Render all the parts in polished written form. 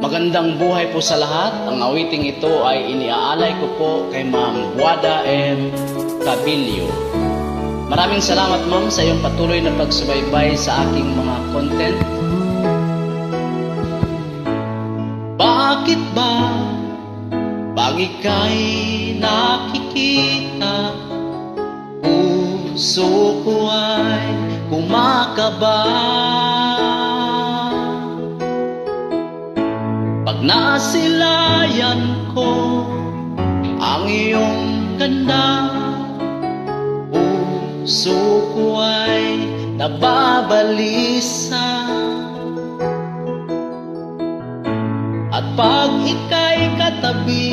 Magandang buhay po sa lahat. Ang awiting ito ay iniaalay ko po kay Ma'am Buada M. Cabilio. Maraming salamat ma'am sa iyong patuloy na pagsubaybay sa aking mga content. Bakit ba pag ika'y nakikita, puso ko ay kumakaba? Pag nasilayan ko ang iyong ganda, puso ko ay nababalisa. At pag ika'y katabi,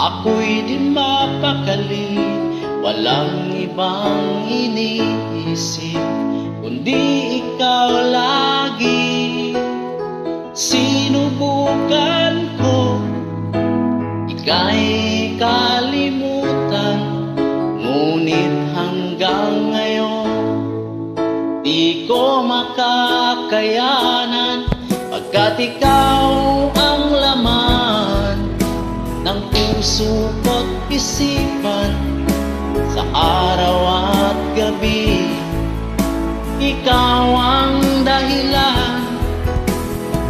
ako'y di mapakali. Walang ibang iniisip kundi ikaw lagi. Sinubukan ko ika'y kalimutan, ngunit hanggang ngayon di ko makakayanan, pagkat ikaw ang laman ng puso ko't isipan. Sa araw at gabi, ikaw ang dahilan.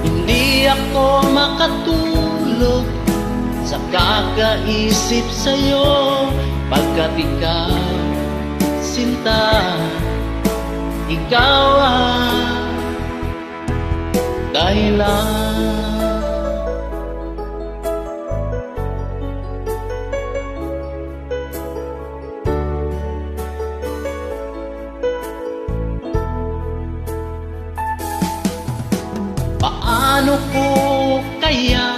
Hindi ako makatulog sa kakaisip sa'yo, pagkat ikaw, sinta, ikaw ang dahilan. Paano ko kaya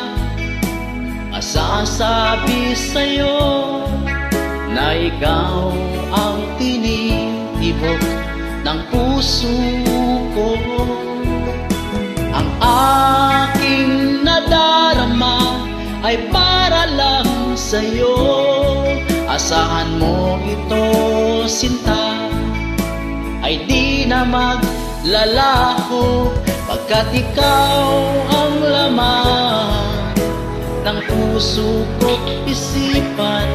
masasabi sa'yo na ikaw ang tinitibok ng puso ko? Ang aking nadarama ay para lang sa'yo. Asahan mo ito, sinta, ay di na maglalaho, pagkat ikaw ang laman ng puso ko't isipan.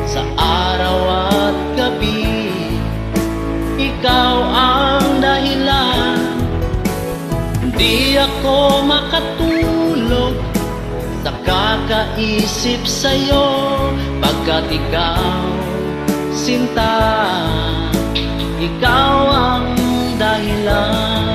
Sa araw at gabi, ikaw ang dahilan. Hindi ako makatulog sa kakaisip sa'yo, pagkat ikaw, sinta, ikaw ang dahilan.